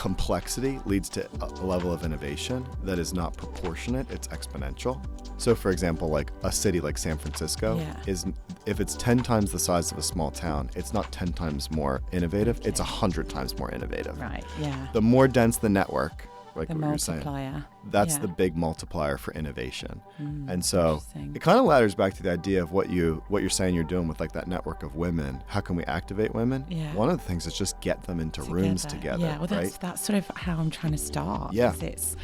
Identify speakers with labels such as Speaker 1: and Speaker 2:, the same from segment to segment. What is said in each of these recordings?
Speaker 1: complexity leads to a level of innovation that is not proportionate, it's exponential. So for example, like a city like San Francisco if it's 10 times the size of a small town, it's not 10 times more innovative, it's 100 times more innovative.
Speaker 2: Right, yeah.
Speaker 1: The more dense the network, like
Speaker 2: the
Speaker 1: what you're saying, that's the big multiplier for innovation. And so it kind of ladders back to the idea of what you're saying you're doing with like that network of women. How can we activate women? One of the things is just get them into rooms together.
Speaker 2: Yeah, well that's sort of how I'm trying to start.
Speaker 1: Yeah.
Speaker 2: It's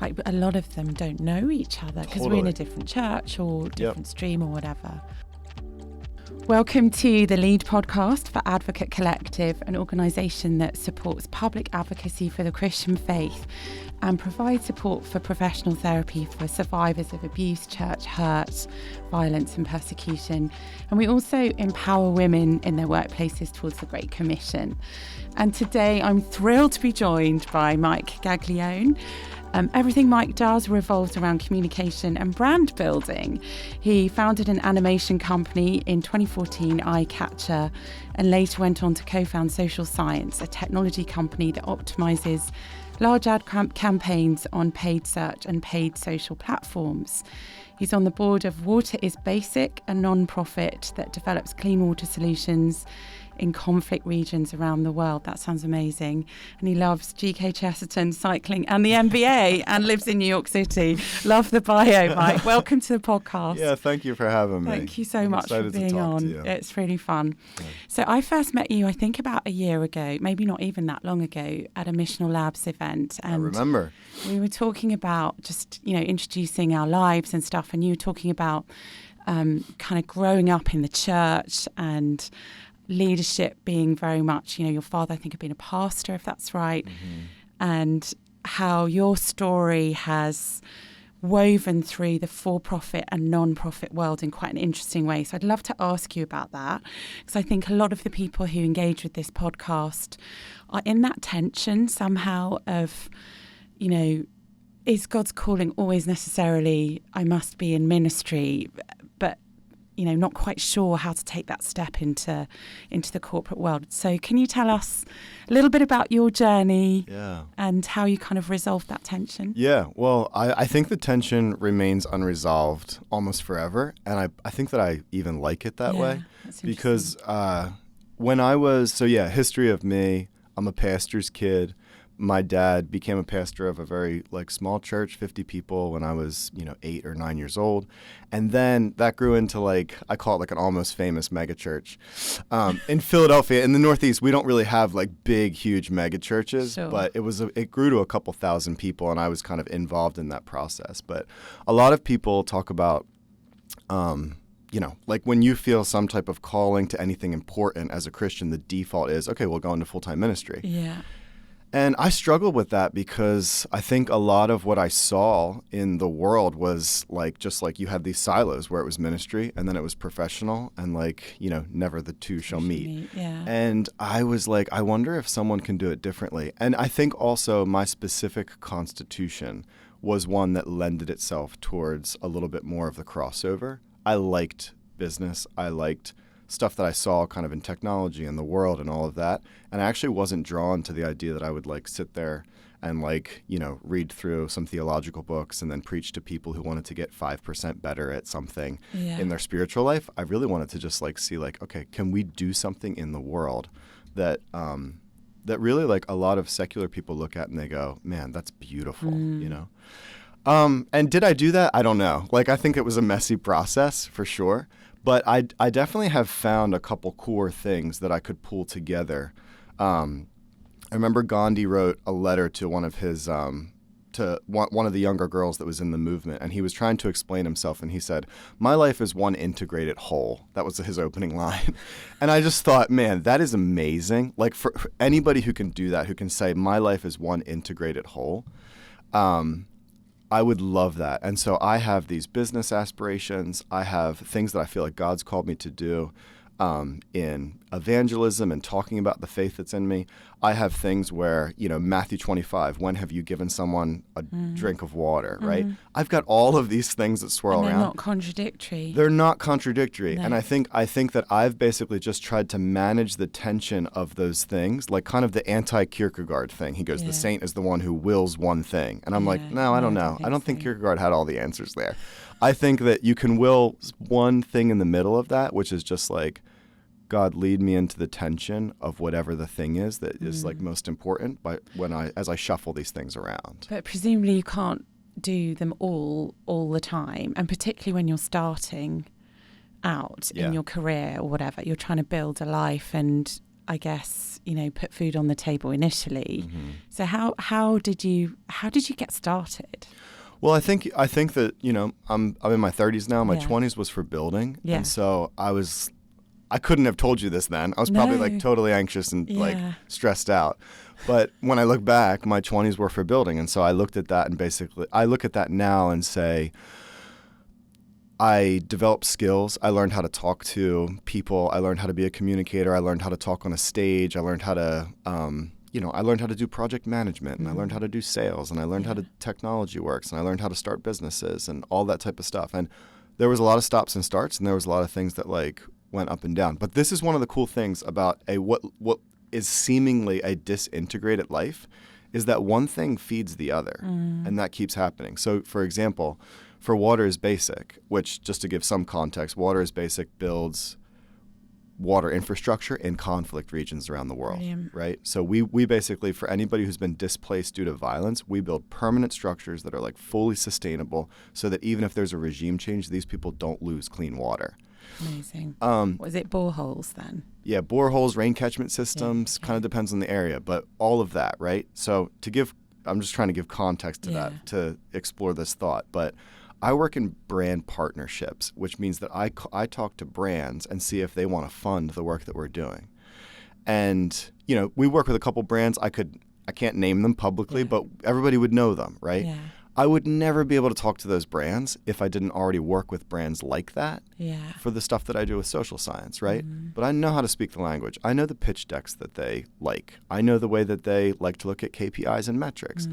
Speaker 2: like a lot of them don't know each other because we're in a different church or different stream or whatever. Welcome to the Lead podcast for Advocate Collective, an organisation that supports public advocacy for the Christian faith and provides support for professional therapy for survivors of abuse, church hurt, violence and persecution. And we also empower women in their workplaces towards the Great Commission. And today I'm thrilled to be joined by Mike Gaglione. Everything Mike does revolves around communication and brand building. He founded an animation company in 2014, Eyecatcher, and later went on to co-found Social Science, a technology company that optimizes large ad campaigns on paid search and paid social platforms. He's on the board of Water is Basic, a non-profit that develops clean water solutions in conflict regions around the world. That sounds amazing. And he loves G.K. Chesterton, cycling and the NBA and lives in New York City. Love the bio, Mike. Welcome to the podcast.
Speaker 1: Yeah, thank you for having me.
Speaker 2: Thank you so much for being on. It's really fun. Yeah. So I first met you, I think about a year ago, maybe not even that long ago, at a Missional Labs event. And
Speaker 1: I remember.
Speaker 2: We were talking about just, introducing our lives and stuff. And you were talking about kind of growing up in the church and leadership being very much, your father, I think, had been a pastor, if that's right, and how your story has woven through the for-profit and non-profit world in quite an interesting way. So I'd love to ask you about that, because I think a lot of the people who engage with this podcast are in that tension somehow of, is God's calling always necessarily, I must be in ministry, but not quite sure how to take that step into the corporate world. So can you tell us a little bit about your journey and how you kind of resolved that tension? Yeah,
Speaker 1: well, I think the tension remains unresolved almost forever. And I think that I even like it that way. Because when I was, history of me, I'm a pastor's kid. My dad became a pastor of a very small church, 50 people, when I was 8 or 9 years old, and then that grew into I call it an almost famous mega church. In Philadelphia, in the Northeast, we don't really have big, huge mega churches, but it grew to a couple thousand people, and I was kind of involved in that process. But a lot of people talk about when you feel some type of calling to anything important as a Christian, the default is, okay, we'll go into full-time ministry.
Speaker 2: Yeah.
Speaker 1: And I struggled with that because I think a lot of what I saw in the world was just you had these silos where it was ministry and then it was professional and never the two shall meet.
Speaker 2: Yeah.
Speaker 1: And I was I wonder if someone can do it differently. And I think also my specific constitution was one that lended itself towards a little bit more of the crossover. I liked business. I liked stuff that I saw kind of in technology and the world and all of that. And I actually wasn't drawn to the idea that I would sit there and read through some theological books and then preach to people who wanted to get 5% better at something in their spiritual life. I really wanted to just see okay, can we do something in the world that that really a lot of secular people look at and they go, man, that's beautiful, And did I do that? I don't know. I think it was a messy process for sure. But I definitely have found a couple core things that I could pull together. I remember Gandhi wrote a letter to one of his to one of the younger girls that was in the movement, and he was trying to explain himself, and he said, "My life is one integrated whole." That was his opening line. And I just thought, man, that is amazing. For anybody who can do that, who can say, my life is one integrated whole, I would love that. And so I have these business aspirations. I have things that I feel like God's called me to do in evangelism and talking about the faith that's in me. I have things where, Matthew 25, when have you given someone a drink of water, right? I've got all of these things that swirl
Speaker 2: and they're
Speaker 1: around.
Speaker 2: not contradictory.
Speaker 1: They're not contradictory.
Speaker 2: No.
Speaker 1: And I think that I've basically just tried to manage the tension of those things, like kind of the anti-Kierkegaard thing. He goes, the saint is the one who wills one thing. And I'm like, no, I don't know. I don't think Kierkegaard had all the answers there. I think that you can will one thing in the middle of that, which is just like, God, lead me into the tension of whatever the thing is that is like most important as I shuffle these things around.
Speaker 2: But presumably you can't do them all the time, and particularly when you're starting out in your career or whatever, you're trying to build a life and I guess, put food on the table initially. So how did you get started?
Speaker 1: Well, I think that, I'm in my 30s now. My 20s was for building.
Speaker 2: Yeah.
Speaker 1: And so I couldn't have told you this then. I was probably like totally anxious and like stressed out. But when I look back, my 20s were for building. And so I looked at that and basically I look at that now and say, I developed skills. I learned how to talk to people. I learned how to be a communicator. I learned how to talk on a stage. I learned how to, I learned how to do project management, and I learned how to do sales, and I learned how technology works, and I learned how to start businesses and all that type of stuff. And there was a lot of stops and starts, and there was a lot of things that like went up and down. But this is one of the cool things about what is seemingly a disintegrated life is that one thing feeds the other, and that keeps happening. So, for example, for Water is Basic, which, just to give some context, Water is Basic builds water infrastructure in conflict regions around the world, right? So we basically, for anybody who's been displaced due to violence, we build permanent structures that are like fully sustainable so that even if there's a regime change, these people don't lose clean water.
Speaker 2: Amazing. Was it boreholes then?
Speaker 1: Yeah, boreholes, rain catchment systems, kind of depends on the area, but all of that, right? So I'm just trying to give context to that, to explore this thought, but I work in brand partnerships, which means that I talk to brands and see if they want to fund the work that we're doing. And, we work with a couple brands. I can't name them publicly, but everybody would know them, right?
Speaker 2: Yeah.
Speaker 1: I would never be able to talk to those brands if I didn't already work with brands like that for the stuff that I do with social science, right? But I know how to speak the language. I know the pitch decks that they like. I know the way that they like to look at KPIs and metrics.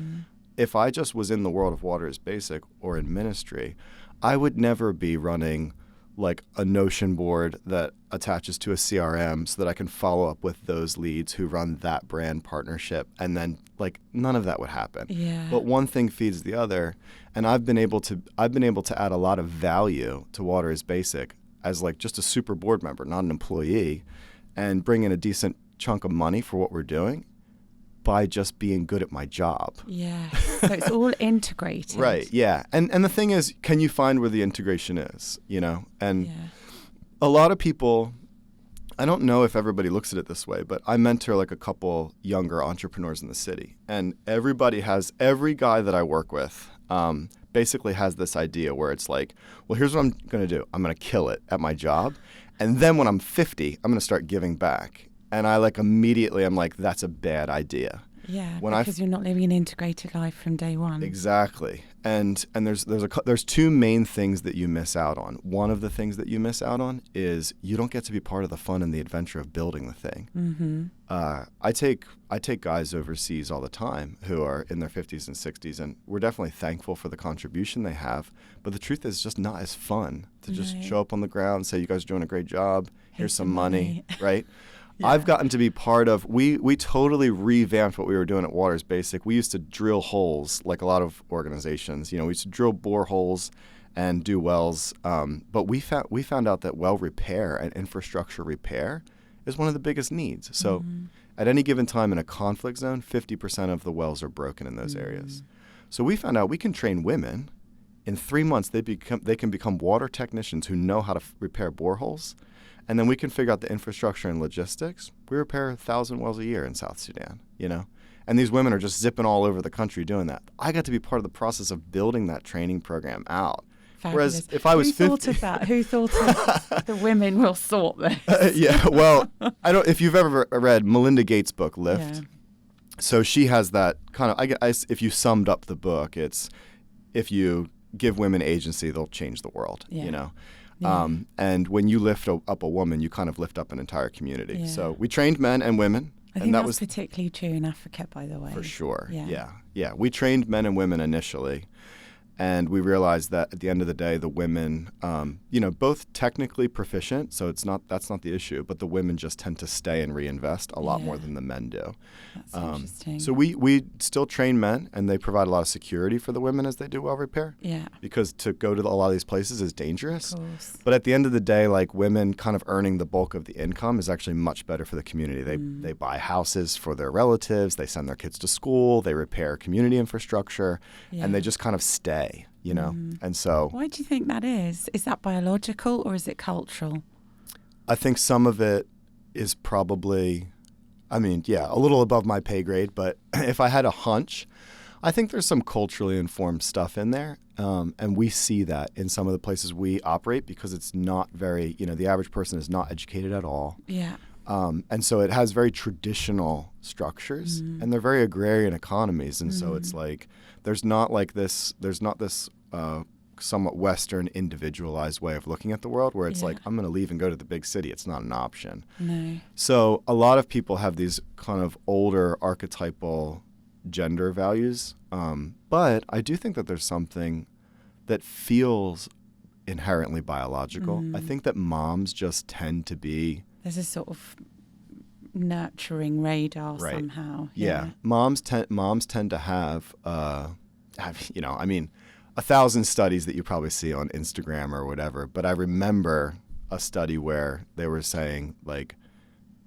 Speaker 1: If I just was in the world of Water is Basic or in ministry, I would never be running like a Notion board that attaches to a CRM so that I can follow up with those leads who run that brand partnership. And then like none of that would happen.
Speaker 2: Yeah.
Speaker 1: But one thing feeds the other. And I've been able to add a lot of value to Water is Basic as like just a super board member, not an employee, and bring in a decent chunk of money for what we're doing by just being good at my job.
Speaker 2: Yeah. So it's all integrated.
Speaker 1: Right. Yeah. And the thing is, can you find where the integration is, And a lot of people, I don't know if everybody looks at it this way, but I mentor like a couple younger entrepreneurs in the city. And every guy that I work with basically has this idea where it's like, well, here's what I'm going to do. I'm going to kill it at my job. And then when I'm 50, I'm going to start giving back. And I I'm like, that's a bad idea.
Speaker 2: Yeah, because you're not living an integrated life from day one.
Speaker 1: Exactly. And there's two main things that you miss out on. One of the things that you miss out on is you don't get to be part of the fun and the adventure of building the thing. I take guys overseas all the time who are in their 50s and 60s, and we're definitely thankful for the contribution they have. But the truth is, it's just not as fun to just show up on the ground and say, you guys are doing a great job. Here's some money, right? Yeah. I've gotten to be part of, we totally revamped what we were doing at Water is Basic. We used to drill holes like a lot of organizations. We used to drill boreholes and do wells. But we found out that well repair and infrastructure repair is one of the biggest needs. So at any given time in a conflict zone, 50% of the wells are broken in those areas. So we found out we can train women. In 3 months, they can become water technicians who know how to repair boreholes. And then we can figure out the infrastructure and logistics. We repair 1,000 wells a year in South Sudan, And these women are just zipping all over the country doing that. I got to be part of the process of building that training program out.
Speaker 2: Fabulous.
Speaker 1: Whereas if I was 50...
Speaker 2: Who thought of that? Who thought of the women will sort this?
Speaker 1: Yeah, well, if you've ever read Melinda Gates' book, Lift. Yeah. So she has that kind of, if you summed up the book, it's if you give women agency, they'll change the world, Yeah. And when you lift up a woman, you kind of lift up an entire community. Yeah. So we trained men and women.
Speaker 2: I think that's particularly true in Africa, by the way.
Speaker 1: For sure. Yeah. We trained men and women initially. And we realized that at the end of the day, the women, both technically proficient, so that's not the issue, but the women just tend to stay and reinvest a lot more than the men do.
Speaker 2: That's interesting.
Speaker 1: So we still train men, and they provide a lot of security for the women as they do well repair.
Speaker 2: Yeah.
Speaker 1: Because to go to a lot of these places is dangerous.
Speaker 2: Of course.
Speaker 1: But at the end of the day, like, women kind of earning the bulk of the income is actually much better for the community. They buy houses for their relatives, they send their kids to school, they repair community infrastructure, and they just kind of stay. And so
Speaker 2: why do you think that is? Is that biological or is it cultural?
Speaker 1: I think some of it is probably, a little above my pay grade, but if I had a hunch, I think there's some culturally informed stuff in there. And we see that in some of the places we operate because it's not very, the average person is not educated at all.
Speaker 2: Yeah.
Speaker 1: And so it has very traditional structures and they're very agrarian economies. And so it's like, there's not this somewhat Western individualized way of looking at the world where it's like, I'm going to leave and go to the big city. It's not an option.
Speaker 2: No.
Speaker 1: So a lot of people have these kind of older archetypal gender values. But I do think that there's something that feels inherently biological. I think that moms just tend to be... There's
Speaker 2: a sort of nurturing radar somehow.
Speaker 1: Yeah. Moms tend to have 1,000 studies that you probably see on Instagram or whatever. But I remember a study where they were saying, like,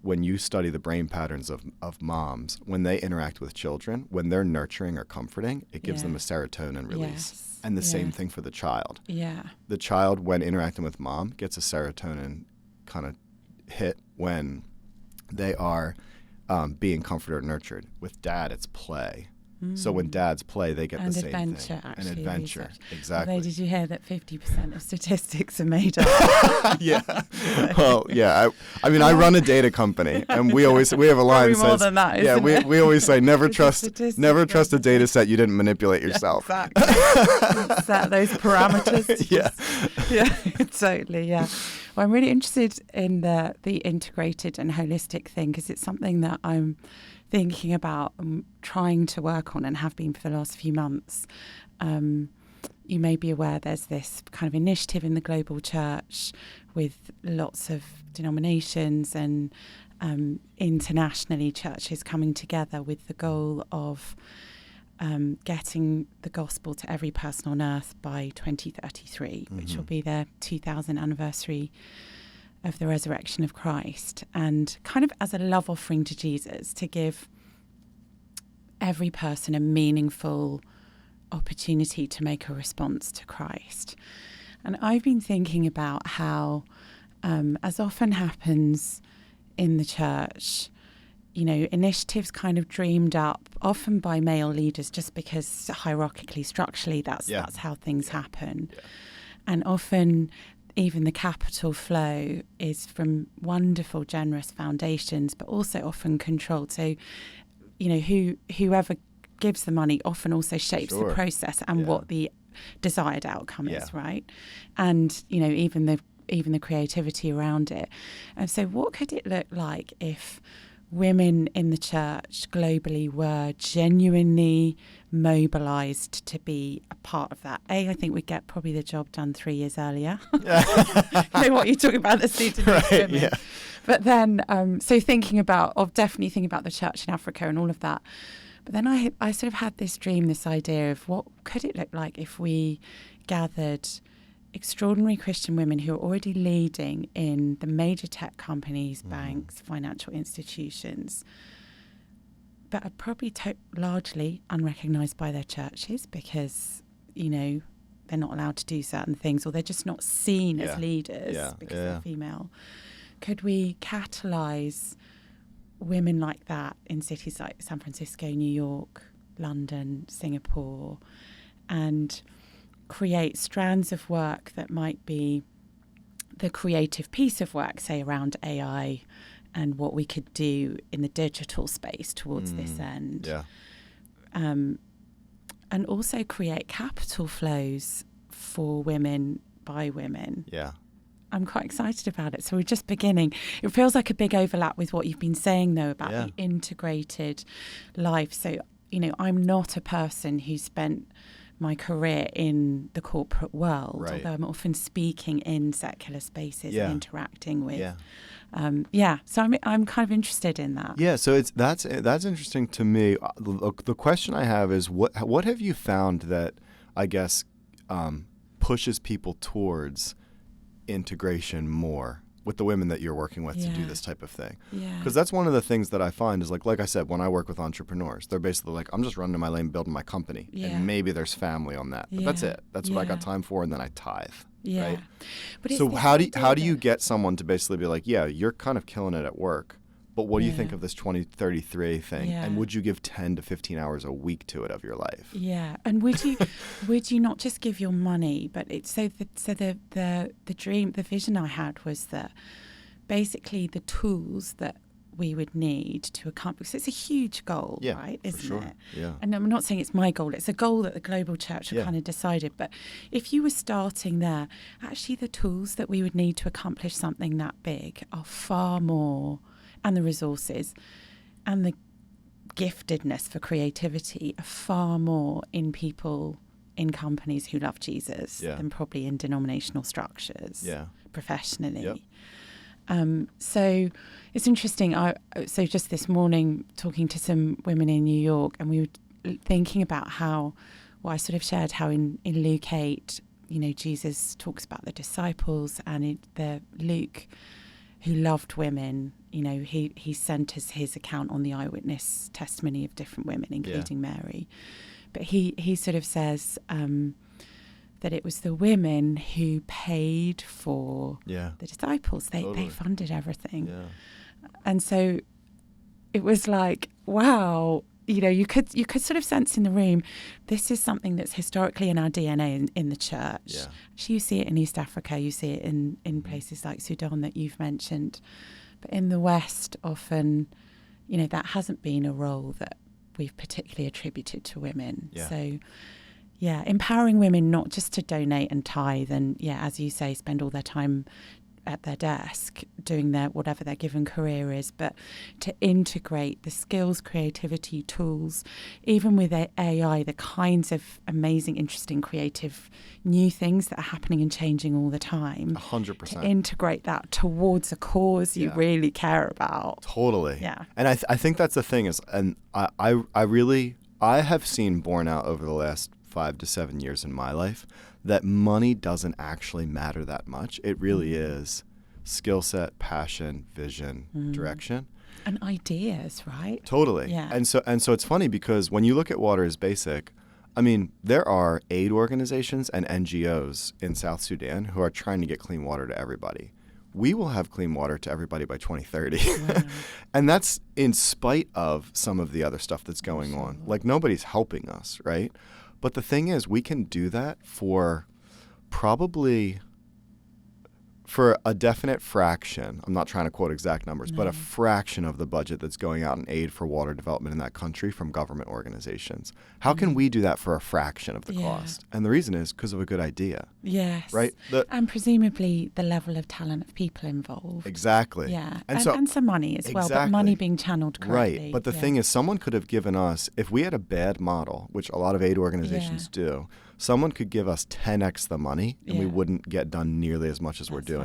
Speaker 1: when you study the brain patterns of moms, when they interact with children, when they're nurturing or comforting, it gives them a serotonin release.
Speaker 2: Yes.
Speaker 1: And the same thing for the child.
Speaker 2: Yeah.
Speaker 1: The child, when interacting with mom, gets a serotonin kind of hit when they are being comforted or nurtured. With dad, it's play. So when dads play, they get the same
Speaker 2: adventure,
Speaker 1: thing.
Speaker 2: Actually,
Speaker 1: an adventure,
Speaker 2: research.
Speaker 1: exactly.
Speaker 2: Although, did you hear that 50% of statistics are made up?
Speaker 1: Yeah. Well, yeah. I run a data company, and we have a line that says,
Speaker 2: than that,
Speaker 1: we always say never trust a data set you didn't manipulate yourself.
Speaker 2: Yeah, exactly. Set those parameters.
Speaker 1: Yeah,
Speaker 2: totally. Yeah. Well, I'm really interested in the integrated and holistic thing because it's something that I'm thinking about and trying to work on and have been for the last few months. You may be aware there's this kind of initiative in the global church with lots of denominations and internationally churches coming together with the goal of getting the gospel to every person on earth by 2033, which will be their 2000th anniversary of the resurrection of Christ, and kind of as a love offering to Jesus to give every person a meaningful opportunity to make a response to Christ. And I've been thinking about how, as often happens in the church, initiatives kind of dreamed up, often by male leaders, just because hierarchically, structurally, that's how things happen. Yeah. And often even the capital flow is from wonderful, generous foundations, but also often controlled. So, whoever gives the money often also shapes the process and what the desired outcome is, right? And, even the creativity around it. And so what could it look like if women in the church globally were genuinely mobilised to be a part of that? I think we'd get probably the job done 3 years earlier. What you're talking about, the student women. Yeah. But then, so definitely thinking about the church in Africa and all of that. But then I sort of had this dream, this idea of what could it look like if we gathered extraordinary Christian women who are already leading in the major tech companies, banks, financial institutions, but are probably largely unrecognised by their churches because, they're not allowed to do certain things, or they're just not seen as leaders because they're female. Could we catalyse women like that in cities like San Francisco, New York, London, Singapore, and create strands of work that might be the creative piece of work, say around AI and what we could do in the digital space towards this end.
Speaker 1: Yeah.
Speaker 2: And also create capital flows for women by women.
Speaker 1: Yeah.
Speaker 2: I'm quite excited about it. So we're just beginning. It feels like a big overlap with what you've been saying, though, about the integrated life. So, I'm not a person who spent my career in the corporate world, although I'm often speaking in secular spaces and interacting with. So I'm kind of interested in that.
Speaker 1: Yeah, so that's interesting to me. The question I have is what have you found that I guess pushes people towards integration more with the women that you're working with to do this type of thing? Because that's one of the things that I find is like I said, when I work with entrepreneurs, they're basically like, I'm just running my lane, building my company, and maybe there's family on that, but that's it. That's what I got time for, and then I tithe. Right? But so how do you get someone to basically be like, yeah, you're kind of killing it at work, but what do you think of this 2033 thing? And would you give 10 to 15 hours a week to it of your life?
Speaker 2: And would you not just give your money, but it's the dream, the vision I had was that basically the tools that we would need to accomplish. So it's a huge goal, right? Isn't it?
Speaker 1: Yeah.
Speaker 2: And I'm not saying it's my goal. It's a goal that the global church have kind of decided. But if you were starting there, actually the tools that we would need to accomplish something that big are far more, and the resources and the giftedness for creativity are far more in people, in companies who love Jesus than probably in denominational structures professionally. So it's interesting. So just this morning, talking to some women in New York, and we were thinking about how I sort of shared how in Luke 8, Jesus talks about the disciples, and the Luke, who loved women, he sent us his account on the eyewitness testimony of different women, including Mary. But he sort of says that it was the women who paid for the disciples. They funded everything. And so it was like, wow, you could sort of sense in the room, this is something that's historically in our DNA in the church. So you see it in East Africa, you see it in places like Sudan that you've mentioned. But in the West, often, that hasn't been a role that we've particularly attributed to women. So empowering women not just to donate and tithe and, as you say, spend all their time at their desk doing whatever their given career is, but to integrate the skills, creativity, tools, even with AI, the kinds of amazing, interesting, creative new things that are happening and changing all the time.
Speaker 1: 100%.
Speaker 2: To integrate that towards a cause you really care about.
Speaker 1: Totally. Yeah. And I think that's the thing is, and I have seen borne out over the last 5 to 7 years in my life that money doesn't actually matter that much. It really is skill set, passion, vision, direction.
Speaker 2: And ideas, right?
Speaker 1: Totally. Yeah. And so it's funny because when you look at Water is Basic, I mean, there are aid organizations and NGOs in South Sudan who are trying to get clean water to everybody. We will have clean water to everybody by 2030. Wow. And that's in spite of some of the other stuff that's going on. Like, nobody's helping us, right? But the thing is, we can do that for a definite fraction. I'm not trying to quote exact numbers, but a fraction of the budget that's going out in aid for water development in that country from government organizations. How can we do that for a fraction of the cost? And the reason is because of a good idea. Yes. Right?
Speaker 2: And presumably the level of talent of people involved.
Speaker 1: Exactly.
Speaker 2: Yeah. And some money as well, but money being channeled correctly.
Speaker 1: Right. But the thing is, someone could have given us, if we had a bad model, which a lot of aid organizations do, someone could give us 10x the money and we wouldn't get done nearly as much as we're doing.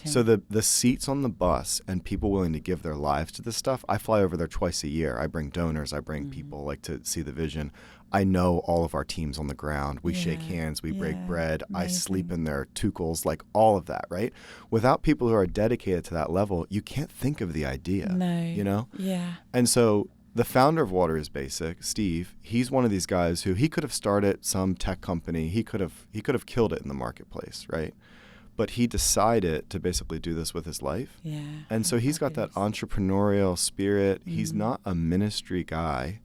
Speaker 1: So the seats on the bus and people willing to give their lives to this stuff, I fly over there twice a year. I bring donors. I bring people to see the vision. I know all of our teams on the ground. We shake hands. We break bread. Amazing. I sleep in their tukels, like all of that, right? Without people who are dedicated to that level, you can't think of the idea. No. Yeah. And so the founder of Water is Basic, Steve, he's one of these guys who he could have started some tech company. He could have killed it in the marketplace, right? But he decided to basically do this with his life. Yeah. And so he's got that entrepreneurial spirit. He's not a ministry guy,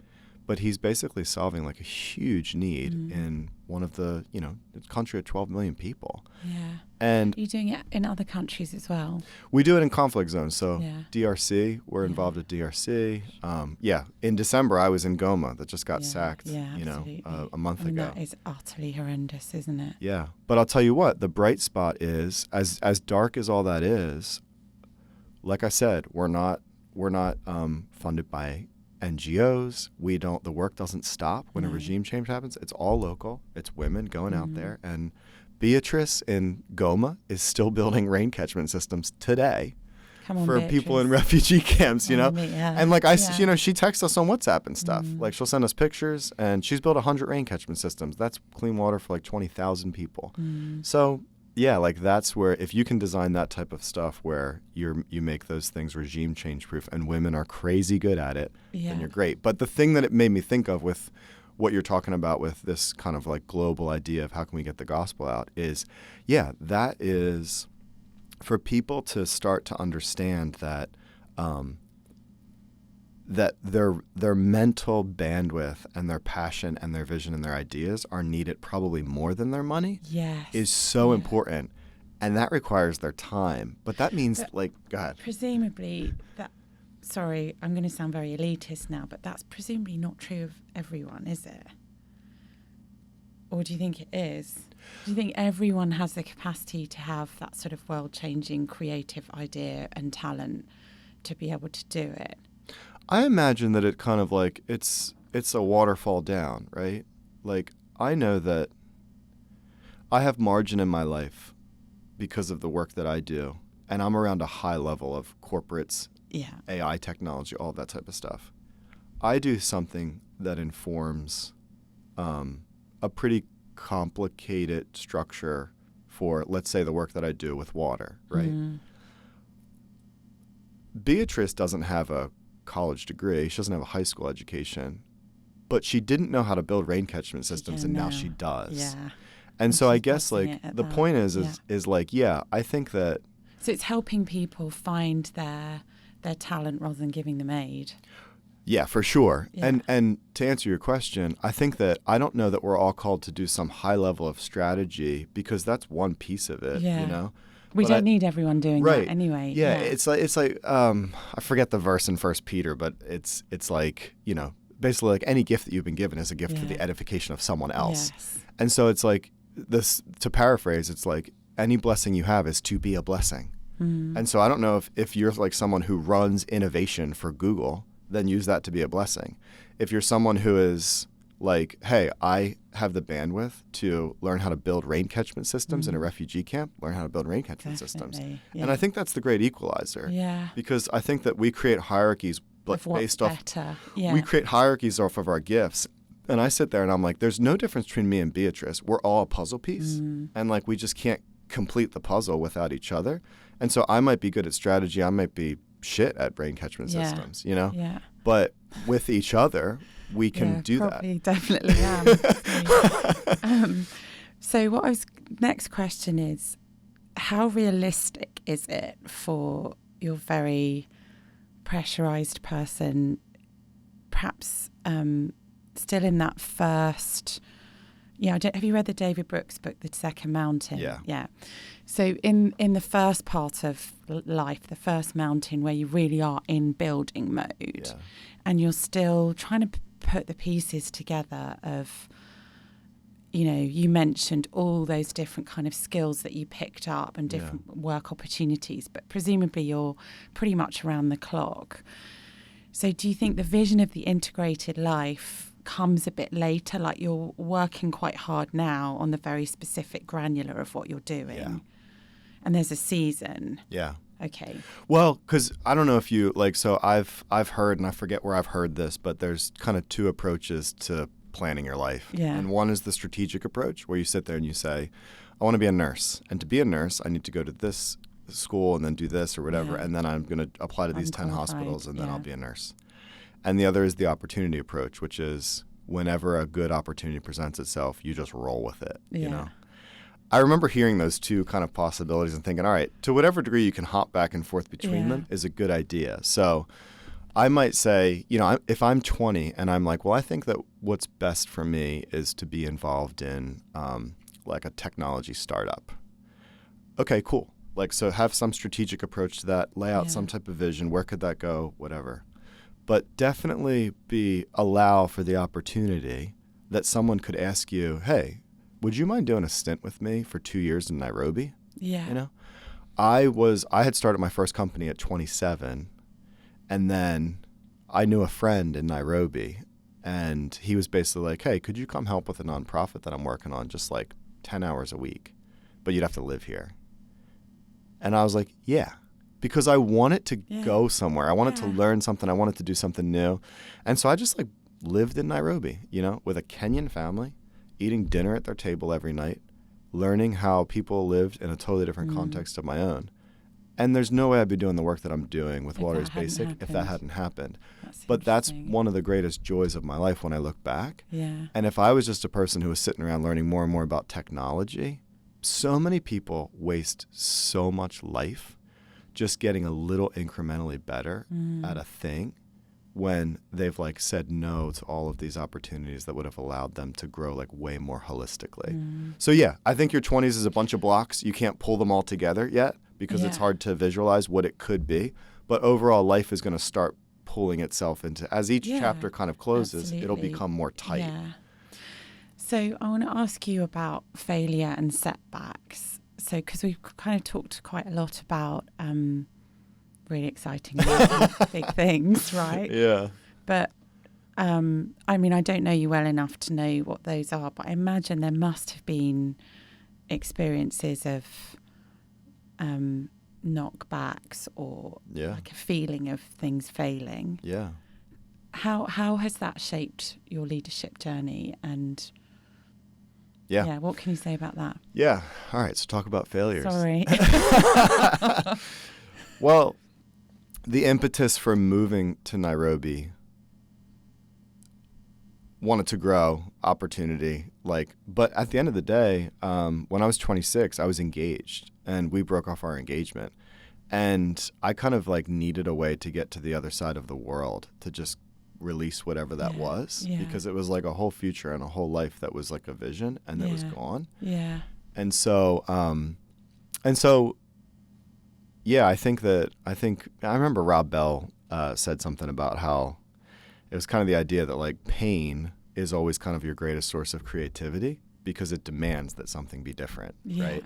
Speaker 1: but he's basically solving like a huge need in one of the, the country of 12 million people.
Speaker 2: Yeah.
Speaker 1: And
Speaker 2: are you doing it in other countries as well?
Speaker 1: We do it in conflict zones. So
Speaker 2: yeah.
Speaker 1: DRC, we're involved at DRC. In December, I was in Goma that just got sacked, a month ago.
Speaker 2: That is utterly horrendous, isn't it?
Speaker 1: Yeah. But I'll tell you what, the bright spot is, as dark as all that is, like I said, we're not funded by NGOs. The work doesn't stop when a regime change happens. It's all local. It's women going out there. And Beatrice in Goma is still building rain catchment systems today for people in refugee camps, And like she texts us on WhatsApp and stuff. Like she'll send us pictures, and she's built 100 rain catchment systems. That's clean water for like 20,000 people. So yeah, like that's where if you can design that type of stuff where you make those things regime change proof, and women are crazy good at it, then you're great. But the thing that it made me think of with what you're talking about with this kind of like global idea of how can we get the gospel out is, that is for people to start to understand that that their mental bandwidth and their passion and their vision and their ideas are needed probably more than their money.
Speaker 2: Yes.
Speaker 1: Is so important. And that requires their time. But that means go ahead.
Speaker 2: Presumably sorry, I'm going to sound very elitist now, but that's presumably not true of everyone, is it? Or do you think it is? Do you think everyone has the capacity to have that sort of world-changing creative idea and talent to be able to do it?
Speaker 1: I imagine that it kind of like it's a waterfall down, right? Like I know that I have margin in my life because of the work that I do, and I'm around a high level of corporates, AI technology, all that type of stuff. I do something that informs a pretty complicated structure for, let's say, the work that I do with water, right? Beatrice doesn't have a college degree. She doesn't have a high school education, but she didn't know how to build rain catchment systems, and now she does.
Speaker 2: Yeah.
Speaker 1: And so I guess like the point is like, I think that.
Speaker 2: So it's helping people find their talent rather than giving them aid.
Speaker 1: Yeah, for sure.
Speaker 2: Yeah.
Speaker 1: And to answer your question, I think that I don't know that we're all called to do some high level of strategy, because that's one piece of it,
Speaker 2: We don't need everyone doing that anyway.
Speaker 1: Yeah, it's like I forget the verse in 1 Peter, but it's like, basically like any gift that you've been given is a gift for the edification of someone else.
Speaker 2: Yes.
Speaker 1: And so it's like this, to paraphrase, it's like any blessing you have is to be a blessing. And so I don't know if you're like someone who runs innovation for Google, then use that to be a blessing. If you're someone who is like, hey, I have the bandwidth to learn how to build rain catchment systems in a refugee camp, learn how to build rain catchment systems. Yeah. And I think that's the great equalizer.
Speaker 2: Yeah.
Speaker 1: Because I think that we create hierarchies based off. We create hierarchies off of our gifts. And I sit there and I'm like, there's no difference between me and Beatrice. We're all a puzzle piece. And like we just can't complete the puzzle without each other. And so I might be good at strategy. I might be shit at rain catchment systems,
Speaker 2: Yeah.
Speaker 1: But with each other, we can do
Speaker 2: probably,
Speaker 1: that.
Speaker 2: Definitely am. So next question is, how realistic is it for your very pressurized person, perhaps still in that first... have you read the David Brooks book, The Second Mountain? Yeah. So in the first part of life, the first mountain where you really are in building mode, and you're still trying to put the pieces together of, you mentioned all those different kind of skills that you picked up and different work opportunities, but presumably you're pretty much around the clock. So do you think the vision of the integrated life comes a bit later, like you're working quite hard now on the very specific granular of what you're doing, and there's a season? Okay.
Speaker 1: Well, because I don't know if you so I've heard, and I forget where I've heard this, but there's kind of two approaches to planning your life. And one is the strategic approach, where you sit there and you say, I want to be a nurse, and to be a nurse I need to go to this school and then do this or whatever, and then I'm going to apply to these 10 hospitals, and then I'll be a nurse. And the other is the opportunity approach, which is whenever a good opportunity presents itself, you just roll with it, I remember hearing those two kind of possibilities and thinking, all right, to whatever degree you can hop back and forth between them is a good idea. So I might say, if I'm 20 and I'm like, well, I think that what's best for me is to be involved in like a technology startup. Okay, cool. Like, so have some strategic approach to that, lay out some type of vision. Where could that go? Whatever. But definitely allow for the opportunity that someone could ask you, hey, would you mind doing a stint with me for 2 years in Nairobi?
Speaker 2: Yeah.
Speaker 1: I had started my first company at 27, and then I knew a friend in Nairobi, and he was basically like, hey, could you come help with a nonprofit that I'm working on, just like 10 hours a week, but you'd have to live here. And I was like, yeah, because I wanted to go somewhere. I wanted to learn something. I wanted to do something new. And so I just like lived in Nairobi, with a Kenyan family, eating dinner at their table every night, learning how people lived in a totally different context of my own. And there's no way I'd be doing the work that I'm doing with Water is Basic if that hadn't happened. That's one of the greatest joys of my life when I look back.
Speaker 2: Yeah.
Speaker 1: And if I was just a person who was sitting around learning more and more about technology, so many people waste so much life just getting a little incrementally better at a thing when they've like said no to all of these opportunities that would have allowed them to grow like way more holistically. So yeah, I think your 20s is a bunch of blocks. You can't pull them all together yet because it's hard to visualize what it could be. But overall, life is going to start pulling itself into, as each chapter kind of closes, it'll become more tight.
Speaker 2: Yeah. So I want to ask you about failure and setbacks. So because we've kind of talked quite a lot about really exciting big things, right?
Speaker 1: Yeah.
Speaker 2: But I mean, I don't know you well enough to know what those are, but I imagine there must have been experiences of knockbacks or like a feeling of things failing.
Speaker 1: Yeah.
Speaker 2: How has that shaped your leadership journey? And what can you say about that?
Speaker 1: Yeah. All right. So talk about failures.
Speaker 2: Sorry.
Speaker 1: Well, the impetus for moving to Nairobi, wanted to grow, opportunity, but at the end of the day, when I was 26, I was engaged and we broke off our engagement. And I kind of needed a way to get to the other side of the world, to just release whatever that was, because it was like a whole future and a whole life that was like a vision and that was gone.
Speaker 2: Yeah.
Speaker 1: And so, I think I remember Rob Bell said something about how it was kind of the idea that pain is always kind of your greatest source of creativity because it demands that something be different, right?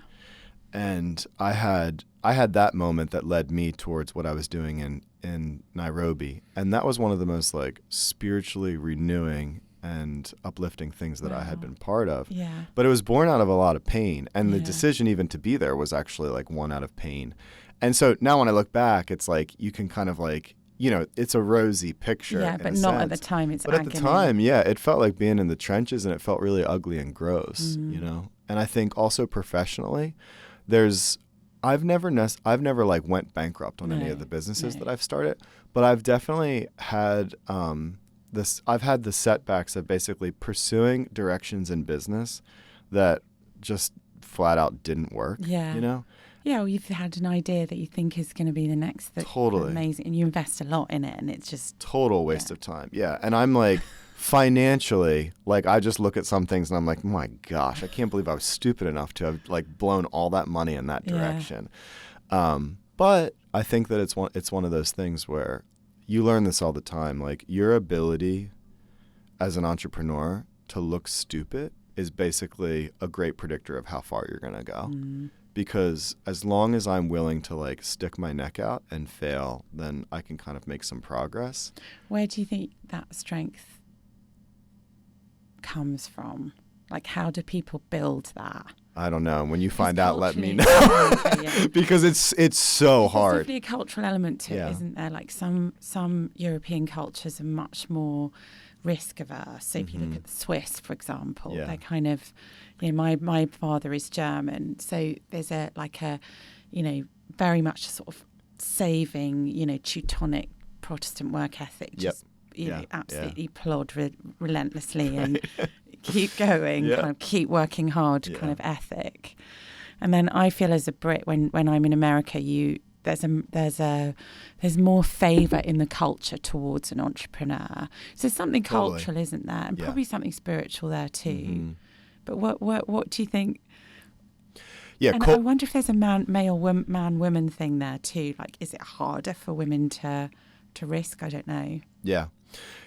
Speaker 1: And I had that moment that led me towards what I was doing in Nairobi, and that was one of the most spiritually renewing and uplifting things that I had been part of. Yeah. But it was born out of a lot of pain, and the decision even to be there was actually one out of pain. And so now when I look back, it's you can kind of it's a rosy picture. Yeah,
Speaker 2: but not at the time. It's agony.
Speaker 1: At the time, it felt like being in the trenches, and it felt really ugly and gross, And I think also professionally, I've never went bankrupt on any of the businesses that I've started, but I've definitely had I've had the setbacks of basically pursuing directions in business that just flat out didn't work. Yeah.
Speaker 2: Yeah, or you've had an idea that you think is going to be the next
Speaker 1: totally
Speaker 2: amazing, and you invest a lot in it, and it's just
Speaker 1: total waste of time. Yeah, and I'm financially, I just look at some things and I'm like, my gosh, I can't believe I was stupid enough to have blown all that money in that direction. But I think that it's one of those things where you learn this all the time. Your ability as an entrepreneur to look stupid is basically a great predictor of how far you're going to go. Because as long as I'm willing to stick my neck out and fail, then I can kind of make some progress.
Speaker 2: Where do you think that strength comes from? How do people build that?
Speaker 1: I don't know. When you find out, let me know. Because it's so hard.
Speaker 2: There's definitely a cultural element to it, isn't there? Some European cultures are much more risk averse. So if you look at the Swiss, for example, they're kind of, my father is German, so there's very much sort of saving, Teutonic Protestant work ethic. Just absolutely plod relentlessly and keep going, kind of keep working hard kind of ethic. And then I feel as a Brit, when I'm in America, you there's more favor in the culture towards an entrepreneur. So something cultural, isn't there? And probably something spiritual there too. Mm-hmm. But what do you think?
Speaker 1: Yeah,
Speaker 2: and I wonder if there's a man-woman thing there too. Like, is it harder for women to risk? I don't know.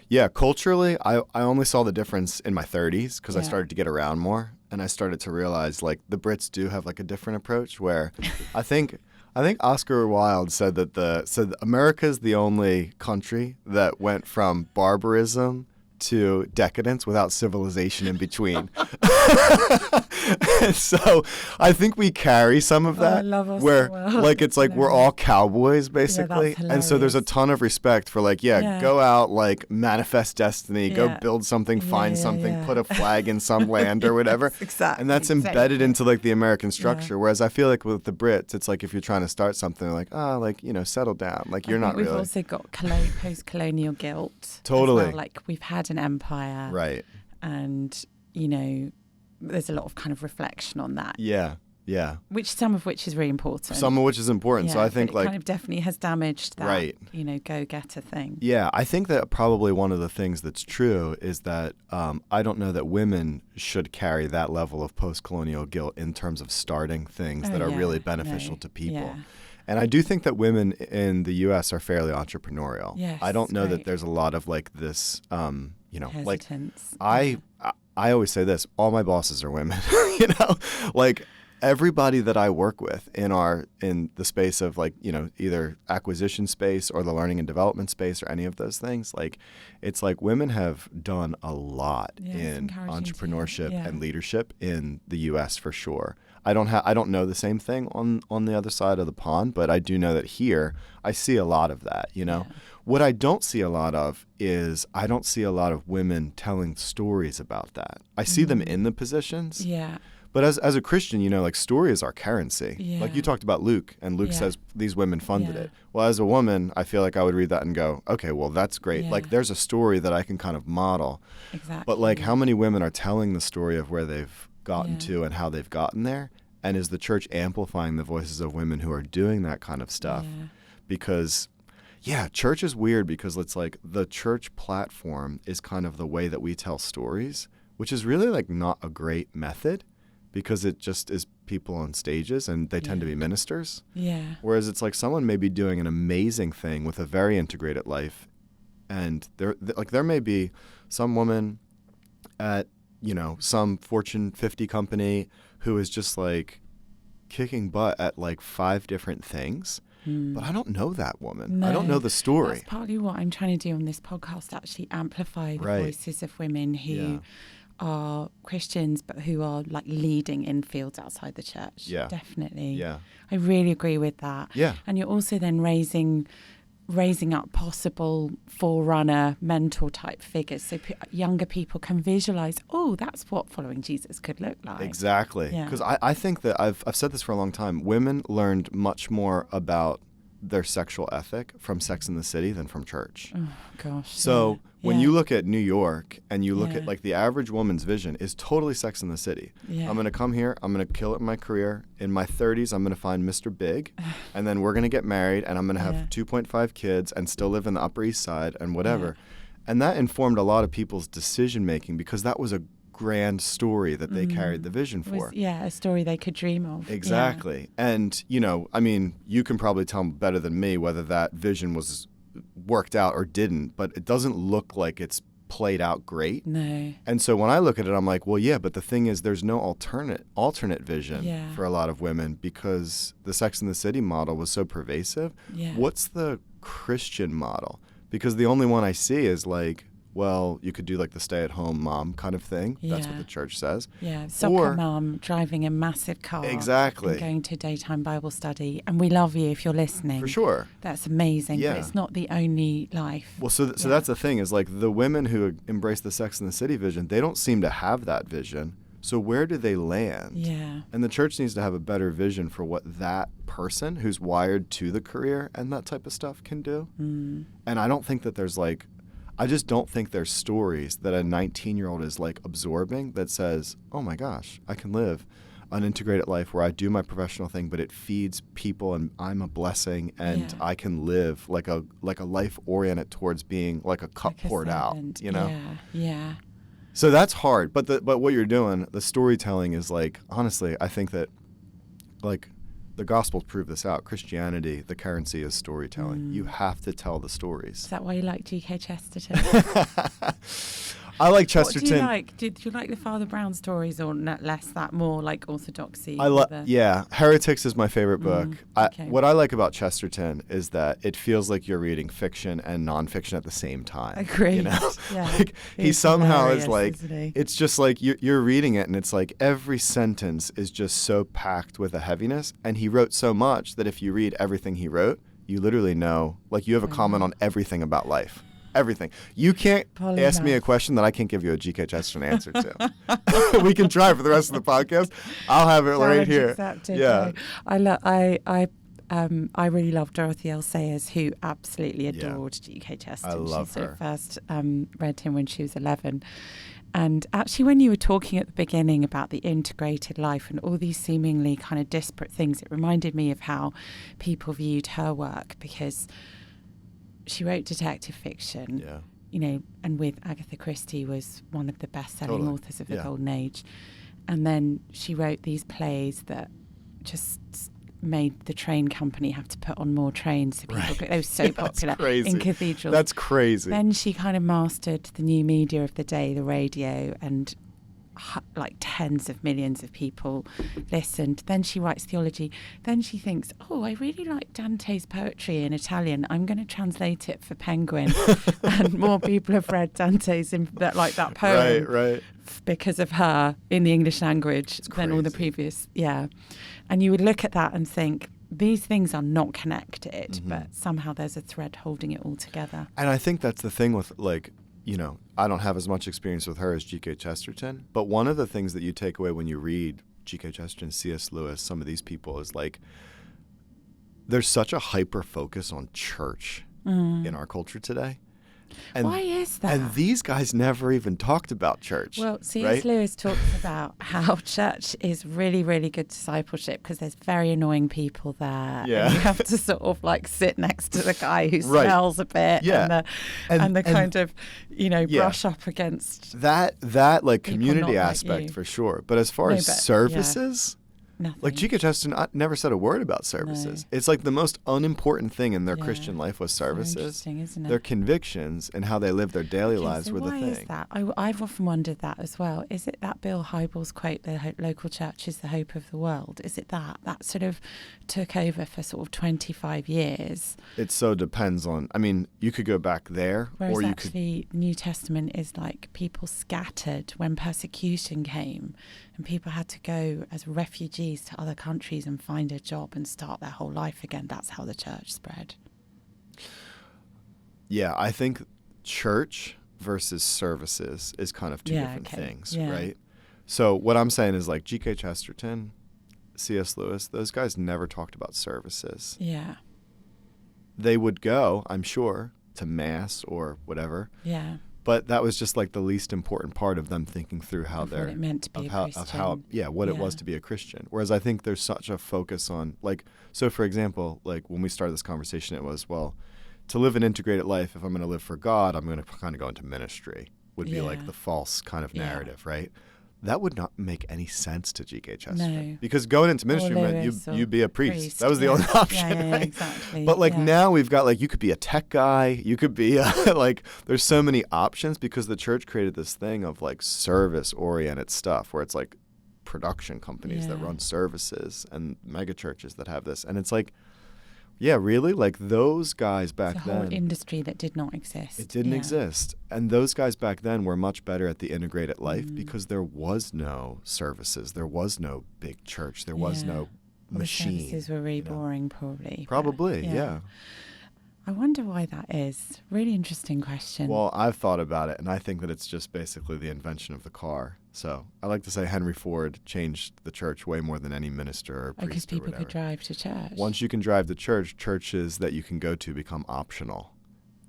Speaker 1: Yeah, culturally, I only saw the difference in my 30s because I started to get around more, and I started to realize like the Brits do have like a different approach. Where I think Oscar Wilde said that America's the only country that went from barbarism to decadence without civilization in between. So I think we carry some of that,
Speaker 2: I love us
Speaker 1: where
Speaker 2: so well.
Speaker 1: like it's like we're all cowboys basically, and so there's a ton of respect for like go out, like manifest destiny, go build something, find something, put a flag in some land or whatever.
Speaker 2: Exactly.
Speaker 1: And that's embedded into like the American structure. Whereas I feel like with the Brits, it's like if you're trying to start something, like settle down, like you're not really.
Speaker 2: We've also got post-colonial guilt.
Speaker 1: Totally.
Speaker 2: As well. Like we've had an empire,
Speaker 1: right?
Speaker 2: And there's a lot of kind of reflection on that.
Speaker 1: Yeah.
Speaker 2: Some of which is really important.
Speaker 1: Some of which is important. So I think
Speaker 2: it kind of definitely has damaged that, go-getter thing.
Speaker 1: Yeah, I think that probably one of the things that's true is that I don't know that women should carry that level of post-colonial guilt in terms of starting things that are really beneficial to people. Yeah. And I do think that women in the U.S. are fairly entrepreneurial.
Speaker 2: Yes,
Speaker 1: I don't know that there's a lot of like this,
Speaker 2: hesitance.
Speaker 1: Like I always say this, all my bosses are women, like everybody that I work with in the space of like, either acquisition space or the learning and development space or any of those things, like it's like women have done a lot in entrepreneurship and leadership in the U.S. for sure. I don't know the same thing on the other side of the pond, but I do know that here I see a lot of that, What I don't see a lot of is I don't see a lot of women telling stories about that. I see them in the positions.
Speaker 2: Yeah.
Speaker 1: But as a Christian, like story is our currency.
Speaker 2: Yeah.
Speaker 1: Like you talked about Luke, and Luke says these women funded it. Well, as a woman, I feel like I would read that and go, okay, well, that's great.
Speaker 2: Yeah.
Speaker 1: Like there's a story that I can kind of model.
Speaker 2: Exactly.
Speaker 1: But like how many women are telling the story of where they've gotten to and how they've gotten there? And is the church amplifying the voices of women who are doing that kind of stuff? Yeah. Because, church is weird because it's like the church platform is kind of the way that we tell stories, which is really like not a great method because it just is people on stages and they tend to be ministers.
Speaker 2: Yeah.
Speaker 1: Whereas it's like someone may be doing an amazing thing with a very integrated life, and there may be some woman at some Fortune 50 company who is just like kicking butt at like 5 different things. But I don't know that woman.
Speaker 2: No,
Speaker 1: I don't know the story.
Speaker 2: That's partly what I'm trying to do on this podcast, actually amplify the voices of women who are Christians but who are like leading in fields outside the church.
Speaker 1: Yeah.
Speaker 2: Definitely.
Speaker 1: Yeah.
Speaker 2: I really agree with that.
Speaker 1: Yeah.
Speaker 2: And you're also then raising up possible forerunner mentor type figures so younger people can visualize, that's what following Jesus could look like.
Speaker 1: Exactly. Because I think that I've said this for a long time. Women learned much more about their sexual ethic from Sex and the City than from church.
Speaker 2: Oh, gosh.
Speaker 1: So when you look at New York and you look at like the average woman's vision is totally Sex and the City.
Speaker 2: Yeah.
Speaker 1: I'm going to come here. I'm going to kill it in my career. In my 30s, I'm going to find Mr. Big. And then we're going to get married and I'm going to have 2.5 kids and still live in the Upper East Side and whatever. Yeah. And that informed a lot of people's decision making because that was a grand story that they carried the vision for.
Speaker 2: A story they could dream of.
Speaker 1: Exactly. Yeah. And, you can probably tell better than me whether that vision was worked out or didn't, but it doesn't look like it's played out great.
Speaker 2: No.
Speaker 1: And so when I look at it, I'm like, well, but the thing is there's no alternate vision for a lot of women because the Sex and the City model was so pervasive. Yeah. What's the Christian model? Because the only one I see is like, well, you could do like the stay-at-home mom kind of thing. Yeah. That's what the church says.
Speaker 2: Yeah, soccer mom driving a massive car.
Speaker 1: Exactly.
Speaker 2: And going to daytime Bible study. And we love you if you're listening.
Speaker 1: For sure.
Speaker 2: That's amazing.
Speaker 1: Yeah.
Speaker 2: But it's not the only life.
Speaker 1: Well, so that's the thing is like the women who embrace the Sex and the City vision, they don't seem to have that vision. So where do they land?
Speaker 2: Yeah.
Speaker 1: And the church needs to have a better vision for what that person who's wired to the career and that type of stuff can do. And I don't think that I just don't think there's stories that a 19-year-old is like absorbing that says, oh my gosh, I can live an integrated life where I do my professional thing, but it feeds people and I'm a blessing and I can live like a life oriented towards being like a cup poured out, you know?
Speaker 2: Yeah.
Speaker 1: So that's hard. But what you're doing, the storytelling is like, honestly, I think that like the Gospels prove this out. Christianity, the currency is storytelling. You have to tell the stories.
Speaker 2: Is that why you like G.K. Chesterton?
Speaker 1: I like Chesterton.
Speaker 2: What do you like? Did you like the Father Brown stories or less that more like orthodoxy?
Speaker 1: Yeah, Heretics is my favorite book.
Speaker 2: Okay.
Speaker 1: What I like about Chesterton is that it feels like you're reading fiction and nonfiction at the same time.
Speaker 2: Agreed.
Speaker 1: You know?
Speaker 2: Yeah.
Speaker 1: Like he somehow is like,
Speaker 2: isn't he?
Speaker 1: it's just like you're reading it and it's like every sentence is just so packed with a heaviness. And he wrote so much that if you read everything he wrote, you literally know, like you have a comment on everything about life. Everything. You can't ask me a question that I can't give you a G.K. Chesterton answer to. We can try for the rest of the podcast. I'll have it right here.
Speaker 2: Accepted,
Speaker 1: yeah.
Speaker 2: I really love Dorothy L. Sayers, who absolutely adored G.K. Chesterton.
Speaker 1: I love
Speaker 2: she
Speaker 1: her.
Speaker 2: First read him when she was 11. And actually, when you were talking at the beginning about the integrated life and all these seemingly kind of disparate things, it reminded me of how people viewed her work, because she wrote detective fiction, you know, and with Agatha Christie was one of the best-selling authors of the Golden Age. And then she wrote these plays that just made the train company have to put on more trains so people could, they were so popular in cathedrals.
Speaker 1: That's crazy.
Speaker 2: Then she kind of mastered the new media of the day, the radio, and like tens of millions of people listened. Then she writes theology. Then she thinks, oh, I really like Dante's poetry in Italian. I'm going to translate it for Penguin. And more people have read Dante's that poem
Speaker 1: right.
Speaker 2: because of her in the English language than all the previous. Yeah. And you would look at that and think, these things are not connected, but somehow there's a thread holding it all together.
Speaker 1: And I think that's the thing with, like, you know, I don't have as much experience with her as G.K. Chesterton, but one of the things that you take away when you read G.K. Chesterton, C.S. Lewis, some of these people is like, there's such a hyper focus on church in our culture today. And,
Speaker 2: why is that?
Speaker 1: And these guys never even talked about church.
Speaker 2: Well, C.S. Lewis talks about how church is really, really good discipleship because there's very annoying people there.
Speaker 1: Yeah.
Speaker 2: And you have to sort of like sit next to the guy who smells a bit and the kind of, you know, brush up against
Speaker 1: that like community aspect for sure. But as far as services...
Speaker 2: Nothing.
Speaker 1: Like G.K. Chesterton never said a word about services. No. It's like the most unimportant thing in their Christian life was services.
Speaker 2: So interesting, isn't it?
Speaker 1: Their convictions and how they live their daily lives were the thing.
Speaker 2: Why is that? I've often wondered that as well. Is it that Bill Hybels quote, the local church is the hope of the world? Is it that sort of took over for sort of 25 years?
Speaker 1: It so depends on, I mean, you could go back there.
Speaker 2: Whereas
Speaker 1: or you
Speaker 2: actually the New Testament is like people scattered when persecution came and people had to go as refugees to other countries and find a job and start their whole life again. That's how the church spread. Yeah,
Speaker 1: I think church versus services is kind of two different things, right? So what I'm saying is like G.K. Chesterton, C.S. Lewis, those guys never talked about services.
Speaker 2: Yeah.
Speaker 1: They would go, I'm sure, to mass or whatever.
Speaker 2: Yeah.
Speaker 1: But that was just like the least important part of them thinking through how
Speaker 2: what it meant to be a Christian.
Speaker 1: What it was to be a Christian. Whereas I think there's such a focus on, like, so for example, like when we started this conversation, it was, well, to live an integrated life, if I'm going to live for God, I'm going to kind of go into ministry, would be like the false kind of narrative, right? That would not make any sense to G.K. Chesterton.
Speaker 2: No.
Speaker 1: Because going into ministry meant you'd be a priest. That was the only option, right?
Speaker 2: Exactly.
Speaker 1: But like now we've got like, you could be a tech guy. You could be like, there's so many options because the church created this thing of like service-oriented stuff where it's like production companies that run services and mega churches that have this. And it's like, yeah, really? Like those guys back then.
Speaker 2: It's a whole industry that did not exist.
Speaker 1: It didn't exist. And those guys back then were much better at the integrated life because there was no services. There was no big church. There was no machine.
Speaker 2: The services were really boring, probably.
Speaker 1: Probably, yeah.
Speaker 2: I wonder why that is. Really interesting question.
Speaker 1: Well, I've thought about it, and I think that it's just basically the invention of the car. So I like to say Henry Ford changed the church way more than any minister or priest
Speaker 2: because people could drive to church.
Speaker 1: Once you can drive to church, churches that you can go to become optional.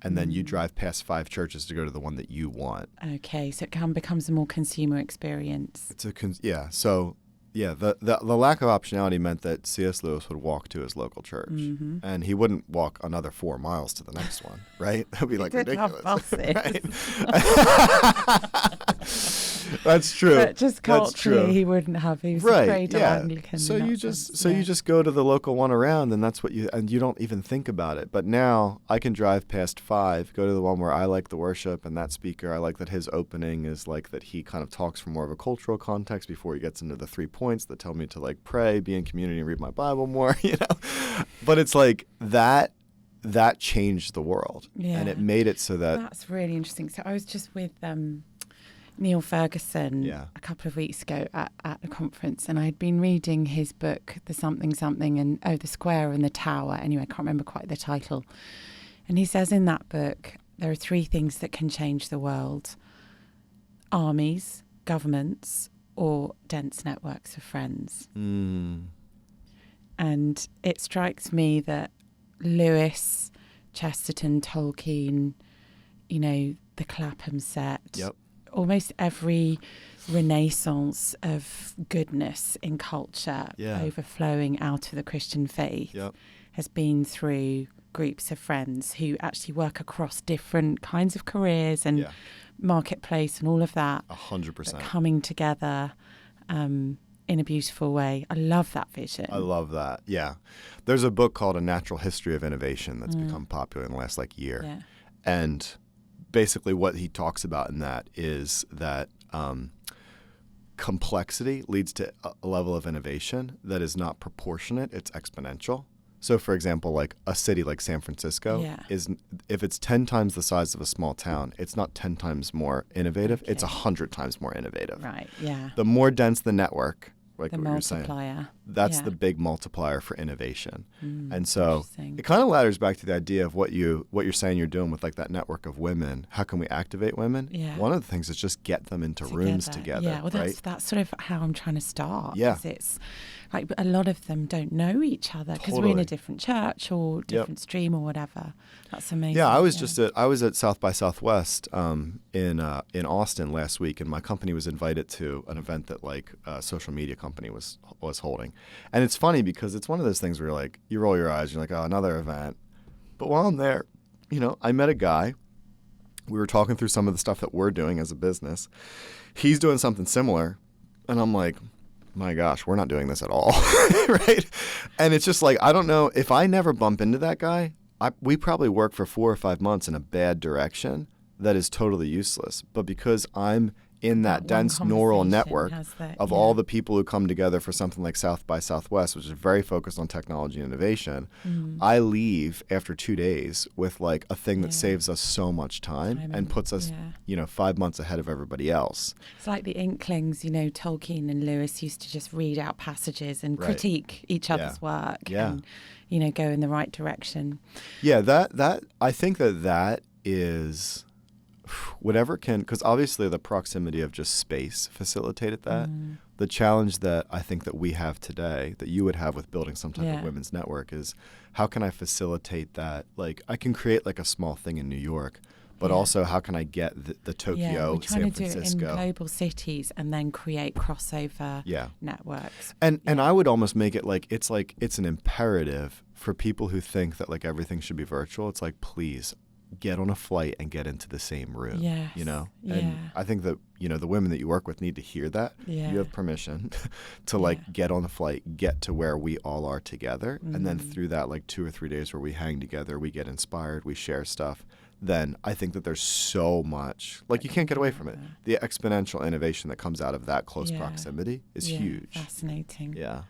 Speaker 1: And then you drive past 5 churches to go to the one that you want.
Speaker 2: Okay, so it becomes a more consumer experience.
Speaker 1: So the lack of optionality meant that C.S. Lewis would walk to his local church, and he wouldn't walk another 4 miles to the next one, right? That would be like ridiculous. Right? That's true.
Speaker 2: But just culturally, he wouldn't have. He was afraid of Anglican.
Speaker 1: So you just go to the local one around, and that's what you don't even think about it. But now I can drive past 5, go to the one where I like the worship and that speaker. I like that his opening is like that he kind of talks from more of a cultural context before he gets into the 3 points that tell me to like pray, be in community, and read my Bible more. But it's like that changed the world, and it made it so
Speaker 2: that's really interesting. So I was just with Neil Ferguson a couple of weeks ago at a conference, and I'd been reading his book, The Something Something, and The Square and the Tower. Anyway, I can't remember quite the title. And he says in that book, there are 3 things that can change the world: armies, governments, or dense networks of friends. And it strikes me that Lewis, Chesterton, Tolkien, the Clapham set, almost every renaissance of goodness in culture overflowing out of the Christian faith has been through groups of friends who actually work across different kinds of careers and marketplace and all of that.
Speaker 1: 100%.
Speaker 2: Coming together in a beautiful way. I love that vision.
Speaker 1: I love that. Yeah. There's a book called A Natural History of Innovation that's become popular in the last year. Yeah. And basically what he talks about in that is that complexity leads to a level of innovation that is not proportionate, it's exponential. So, for example, like a city like San Francisco if it's 10 times the size of a small town, it's not 10 times more innovative. It's 100 times more innovative.
Speaker 2: Right, yeah.
Speaker 1: The more dense the network, like
Speaker 2: the
Speaker 1: what you're saying, that's the big multiplier for innovation. And so it kind of ladders back to the idea of what you're saying you're doing with like that network of women. How can we activate women? Yeah. One of the things is just get them into rooms together.
Speaker 2: Yeah, well, that's sort of how I'm trying to start.
Speaker 1: Yeah.
Speaker 2: It's like a lot of them don't know each other because we're in a different church or different stream or whatever. That's amazing.
Speaker 1: Yeah, I was at South by Southwest in Austin last week, and my company was invited to an event that like a social media company was holding. And it's funny because it's one of those things where you're like, you roll your eyes, you're like, oh, another event. But while I'm there, I met a guy. We were talking through some of the stuff that we're doing as a business. He's doing something similar, and I'm like, my gosh, we're not doing this at all, right? And it's just like, I don't know, if I never bump into that guy, we probably work for 4 or 5 months in a bad direction that is totally useless. But because I'm in that dense neural network of all the people who come together for something like South by Southwest, which is very focused on technology and innovation, I leave after 2 days with like a thing that saves us so much time and puts us, 5 months ahead of everybody else.
Speaker 2: It's like the Inklings, Tolkien and Lewis used to just read out passages and critique each other's work and, go in the right direction.
Speaker 1: Yeah, that I think that is whatever can, because obviously the proximity of just space facilitated that. The challenge that I think that we have today, that you would have with building some type of women's network, is how can I facilitate that? Like, I can create like a small thing in New York, but also how can I get the Tokyo, San Francisco?
Speaker 2: We're trying to do it in global cities and then create crossover networks.
Speaker 1: And I would almost make it like it's an imperative for people who think that like everything should be virtual. It's like, please, get on a flight and get into the same room, And I think that, the women that you work with need to hear that. You have permission to like get on a flight, get to where we all are together. And then through that, like 2 or 3 days where we hang together, we get inspired, we share stuff. Then I think that there's so much, like you can't get away from it. The exponential innovation that comes out of that close proximity is huge.
Speaker 2: Fascinating.
Speaker 1: Yeah.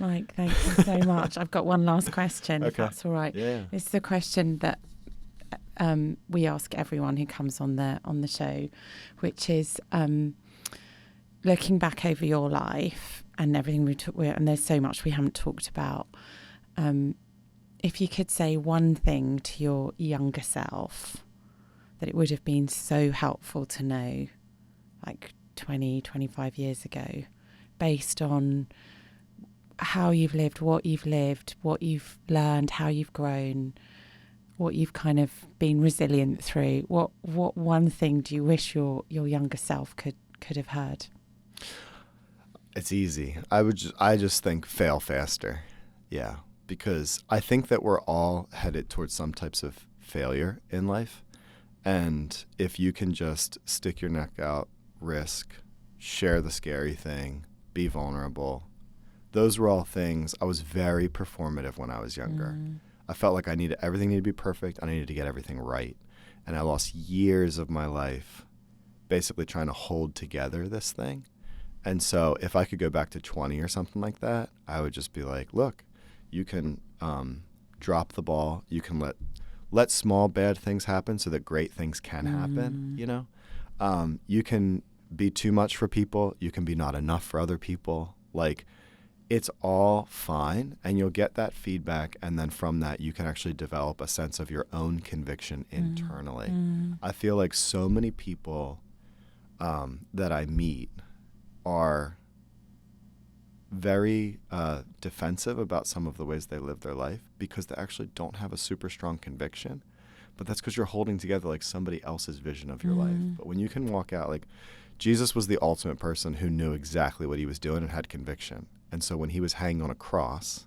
Speaker 2: Mike, thank you so much. I've got one last question, if that's all right.
Speaker 1: Yeah.
Speaker 2: It's the question that we ask everyone who comes on the show, which is looking back over your life and everything we took, and there's so much we haven't talked about. If you could say one thing to your younger self that it would have been so helpful to know, like 20, 25 years ago, based on how you've lived, what you've learned, how you've grown, what you've kind of been resilient through, what one thing do you wish your younger self could have heard?
Speaker 1: It's easy. I just think fail faster. Yeah. Because I think that we're all headed towards some types of failure in life. And if you can just stick your neck out, risk, share the scary thing, be vulnerable, those were all things. I was very performative when I was younger. I felt like everything needed to be perfect. I needed to get everything right. And I lost years of my life basically trying to hold together this thing. And so if I could go back to 20 or something like that, I would just be like, look, you can drop the ball. You can let small bad things happen so that great things can happen, you know? You can be too much for people. You can be not enough for other people. Like, it's all fine, and you'll get that feedback, and then from that, you can actually develop a sense of your own conviction internally. I feel like so many people that I meet are very defensive about some of the ways they live their life because they actually don't have a super strong conviction. But that's because you're holding together like somebody else's vision of your life. But when you can walk out, like Jesus was the ultimate person who knew exactly what he was doing and had conviction. And so when he was hanging on a cross,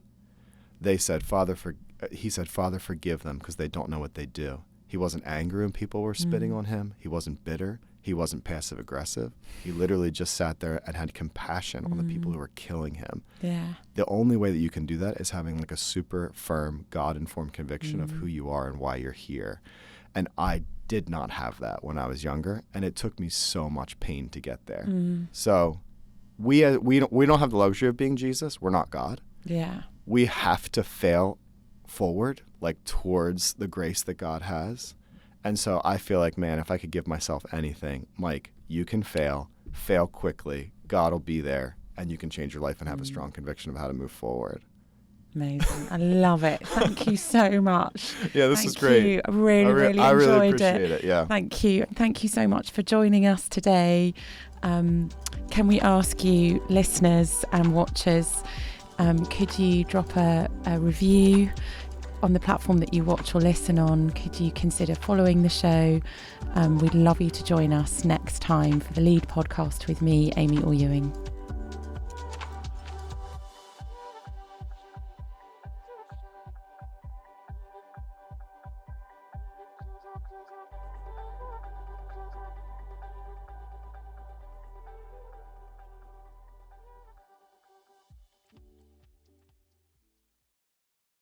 Speaker 1: he said, Father, forgive them because they don't know what they do. He wasn't angry when people were spitting on him. He wasn't bitter. He wasn't passive aggressive. He literally just sat there and had compassion on the people who were killing him.
Speaker 2: Yeah.
Speaker 1: The only way that you can do that is having like a super firm, God-informed conviction of who you are and why you're here. And I did not have that when I was younger, and it took me so much pain to get there. So we don't have the luxury of being Jesus. We're not God.
Speaker 2: Yeah.
Speaker 1: We have to fail forward, like towards the grace that God has. And so I feel like, man, if I could give myself anything, Mike, you can fail quickly. God will be there, and you can change your life and have a strong conviction of how to move forward.
Speaker 2: Amazing. I love it. Thank you so much.
Speaker 1: Yeah, this is great.
Speaker 2: You. I really enjoyed
Speaker 1: appreciate it. Yeah.
Speaker 2: Thank you. Thank you so much for joining us today. Can we ask you, listeners and watchers, could you drop a review on the platform that you watch or listen on? Could you consider following the show? We'd love you to join us next time for the Lead podcast with me, Amy Orr-Ewing.